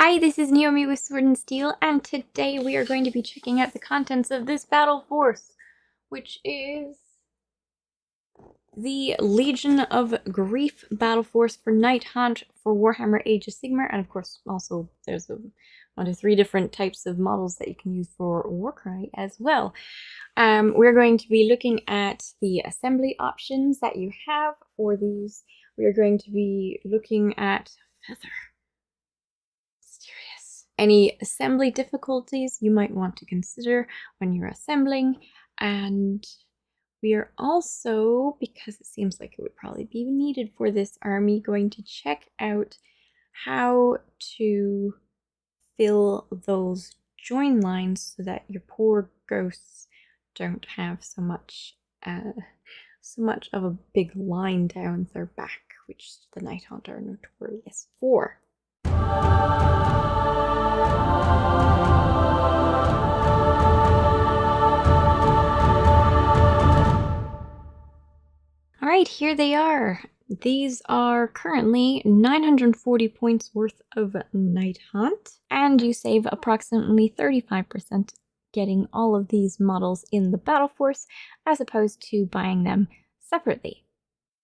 Hi, this is Naomi with Sword and Steel, and today we are going to be checking out the contents of this Battleforce, which is the Legion of Grief Battleforce for Nighthaunt for Warhammer Age of Sigmar, and of course also there's 1 to 3 different types of models that you can use for Warcry as well. We're going to be looking at the assembly options that you have for these. We're going to be looking at Feather. Any assembly difficulties you might want to consider when you're assembling, and we are also, because it seems like it would probably be needed for this army, going to check out how to fill those join lines so that your poor ghosts don't have so much of a big line down their back, which the Nighthaunt are notorious for. Alright, here they are. These are currently 940 points worth of Nighthaunt, and you save approximately 35% getting all of these models in the Battleforce as opposed to buying them separately.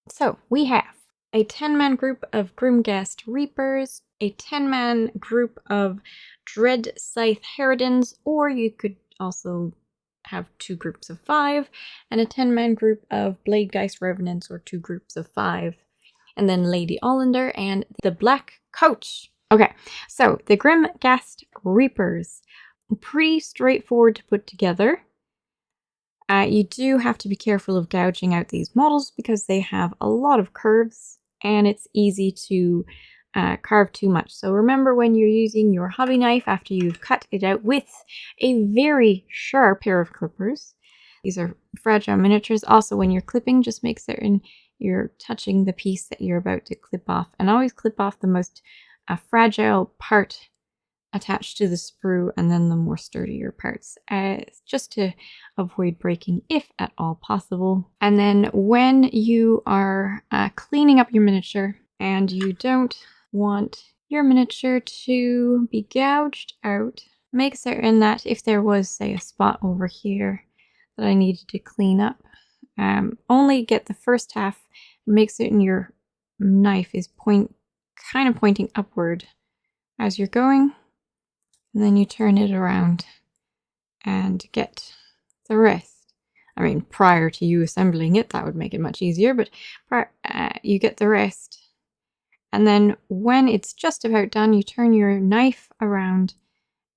So we have a 10-man group of Grimghast Reapers, a 10-man group of Dread Scythe Harridans, or you could also have 2 groups of 5, and a 10-man group of Bladegeist Revenants, or 2 groups of 5, and then Lady Ollander and the Black Coach. Okay, so the Grimghast Reapers, pretty straightforward to put together. You do have to be careful of gouging out these models because they have a lot of curves and it's easy to carve too much. So remember, when you're using your hobby knife after you've cut it out with a very sharp pair of clippers. These are fragile miniatures. Also, when you're clipping, just make certain you're touching the piece that you're about to clip off, and always clip off the most fragile part attached to the sprue and then the more sturdier parts, just to avoid breaking if at all possible. And then when you are cleaning up your miniature and you don't want your miniature to be gouged out, make certain that if there was, say, a spot over here that I needed to clean up, only get the first half and make certain your knife is kind of pointing upward as you're going, and then you turn it around and get the rest. I mean, prior to you assembling it, that would make it much easier, but you get the rest. And then when it's just about done, you turn your knife around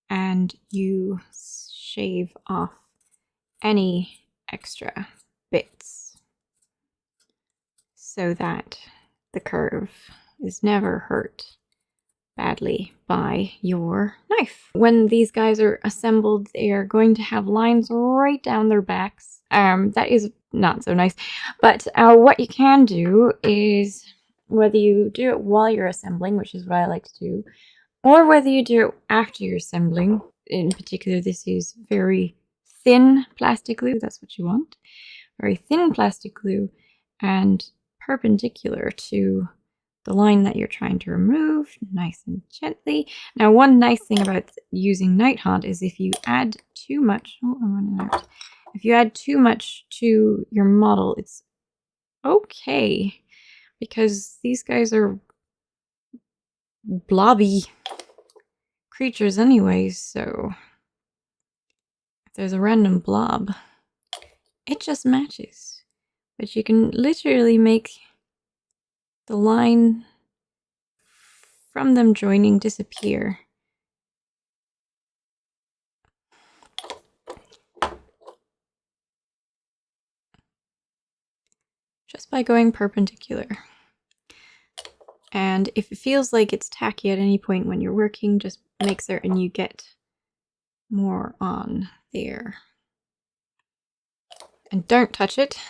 and you shave off any extra bits so that the curve is never hurt badly by your knife. When these guys are assembled, they are going to have lines right down their backs. That is not so nice, but what you can do is, whether you do it while you're assembling, which is what I like to do, or whether you do it after you're assembling, in particular this is very thin plastic glue, that's what you want, very thin plastic glue and perpendicular to the line that you're trying to remove, nice and gently. Now, one nice thing about using Nighthaunt is if you add too much, I'm running out. If you add too much to your model, it's okay, because these guys are blobby creatures anyways, so if there's a random blob, it just matches. But you can literally make the line from them joining disappear. Just by going perpendicular. And if it feels like it's tacky at any point when you're working, just make certain you get more on there. And don't touch it,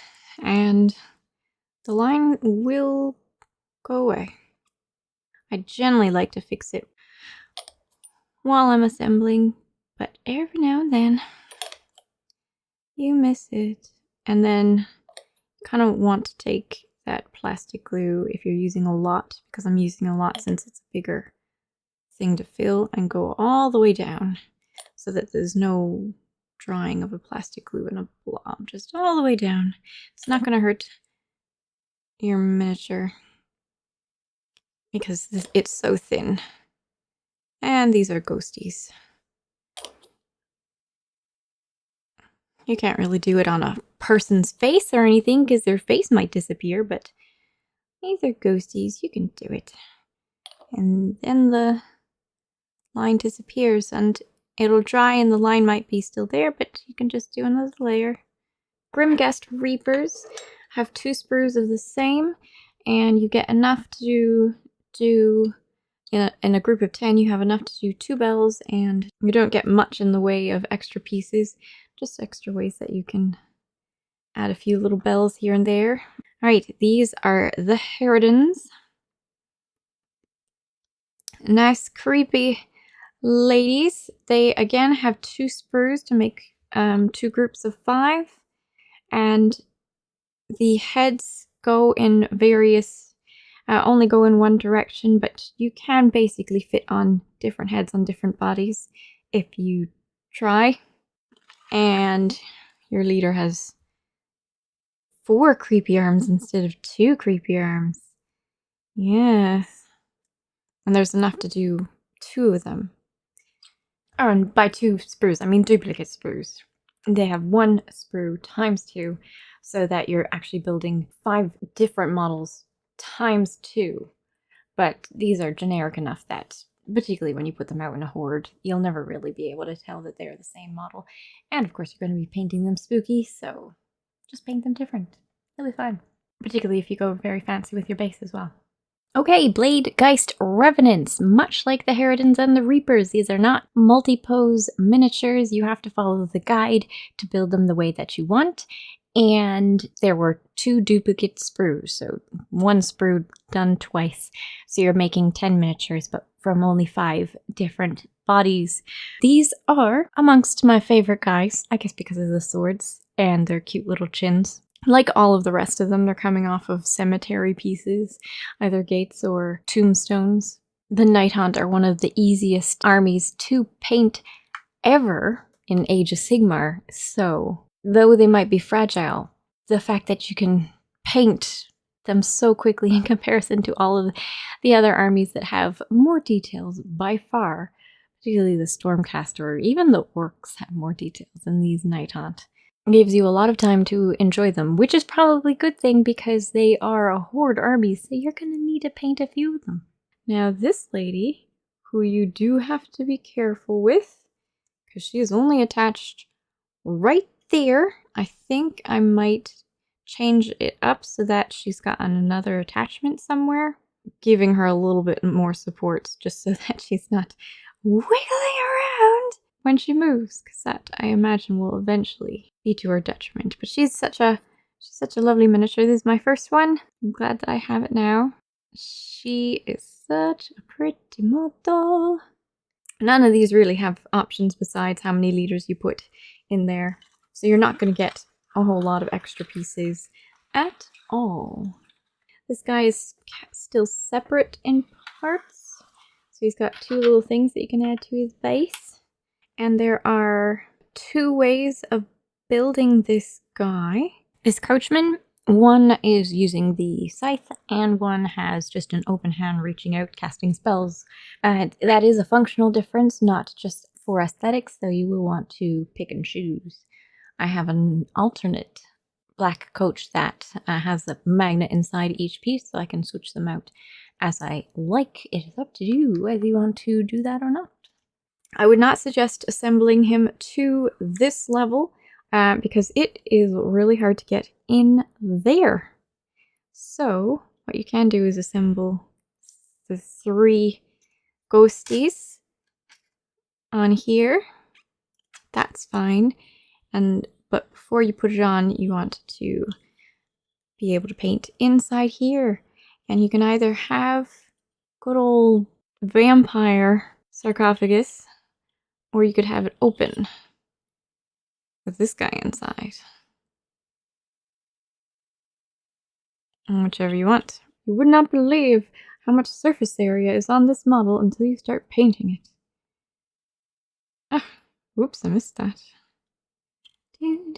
and the line will go away. I generally like to fix it while I'm assembling, but every now and then you miss it. And then kind of want to take that plastic glue if you're using a lot, because I'm using a lot since it's a bigger thing to fill and go all the way down so that there's no drawing of a plastic glue in a blob. Just all the way down. It's not going to hurt your miniature because it's so thin. And these are ghosties. You can't really do it on a person's face or anything because their face might disappear, but these are ghosties. You can do it. And then the line disappears and it'll dry and the line might be still there, but you can just do another layer. Grimghast Reapers have 2 sprues of the same, and you get enough to do, in a group of 10, you have enough to do 2 bells, and you don't get much in the way of extra pieces, just extra ways that you can add a few little bells here and there. Alright, these are the Harridans. Nice, creepy ladies. They again have 2 sprues to make 2 groups of 5, and the heads go in various, only go in one direction, but you can basically fit on different heads on different bodies if you try. And your leader has 4 creepy arms instead of 2 creepy arms. Yes. And there's enough to do 2 of them. Oh, and by 2 sprues, I mean duplicate sprues. They have 1 sprue times 2, so that you're actually building 5 different models times 2. But these are generic enough that, particularly when you put them out in a horde, you'll never really be able to tell that they're the same model. And of course you're going to be painting them spooky, so just paint them different. It'll be fine. Particularly if you go very fancy with your base as well. Okay, Bladegeist Revenants. Much like the Harridans and the Reapers, these are not multi-pose miniatures. You have to follow the guide to build them the way that you want. And there were 2 duplicate sprues, so 1 sprue done twice. So you're making 10 miniatures, but from only 5 different bodies. These are amongst my favorite guys, I guess because of the swords and their cute little chins. Like all of the rest of them, they're coming off of cemetery pieces, either gates or tombstones. The Nighthaunt are one of the easiest armies to paint ever in Age of Sigmar, so though they might be fragile, the fact that you can paint them so quickly in comparison to all of the other armies that have more details by far, particularly the Stormcaster, or even the Orcs have more details than these Nighthaunt. Gives you a lot of time to enjoy them, which is probably a good thing because they are a horde army, so you're going to need to paint a few of them. Now this lady, who you do have to be careful with, because she is only attached right there. I think I might change it up so that she's got another attachment somewhere, giving her a little bit more support just so that she's not wiggling around when she moves, because that, I imagine, will eventually be to her detriment. But she's such a lovely miniature. This is my first one. I'm glad that I have it now. She is such a pretty model. None of these really have options besides how many liters you put in there. So you're not going to get a whole lot of extra pieces at all. This guy is still separate in parts. So he's got 2 little things that you can add to his base. And there are 2 ways of building this guy. This coachman, one is using the scythe, and one has just an open hand reaching out, casting spells. That is a functional difference, not just for aesthetics, so you will want to pick and choose. I have an alternate black coach that has a magnet inside each piece, so I can switch them out as I like. It is up to you whether you want to do that or not. I would not suggest assembling him to this level because it is really hard to get in there. So what you can do is assemble the 3 ghosties on here. That's fine. But before you put it on, you want to be able to paint inside here. And you can either have good old vampire sarcophagus, or you could have it open with this guy inside. Whichever you want. You would not believe how much surface area is on this model until you start painting it. Ah, whoops, I missed that. You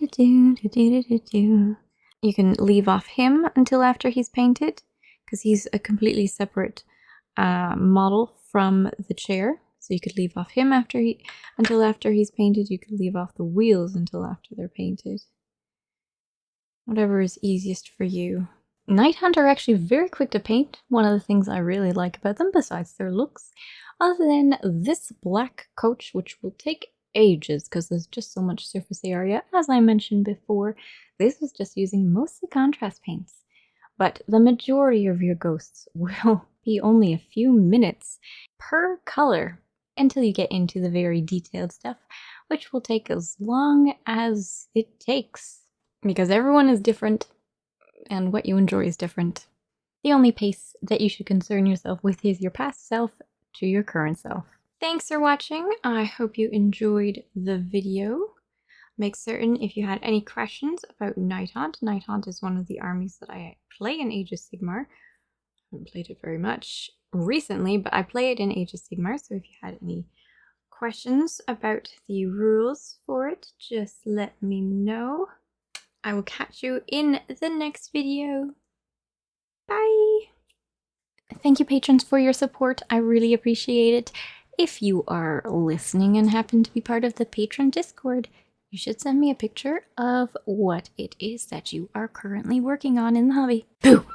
can leave off him until after he's painted, because he's a completely separate model from the chair. So you could leave off him until after he's painted. You could leave off the wheels until after they're painted. Whatever is easiest for you. Nighthaunt are actually very quick to paint. One of the things I really like about them, besides their looks, other than this black coach, which will take ages because there's just so much surface area. As I mentioned before, this was just using mostly contrast paints. But the majority of your ghosts will be only a few minutes per color until you get into the very detailed stuff, which will take as long as it takes. Because everyone is different, and what you enjoy is different. The only pace that you should concern yourself with is your past self to your current self. Thanks for watching. I hope you enjoyed the video. Make certain if you had any questions about Nighthaunt. Nighthaunt is one of the armies that I play in Age of Sigmar. I haven't played it very much recently, but I play it in Age of Sigmar, so if you had any questions about the rules for it, just let me know. I will catch you in the next video. Bye! Thank you, patrons, for your support. I really appreciate it. If you are listening and happen to be part of the patron Discord, you should send me a picture of what it is that you are currently working on in the hobby. Boo!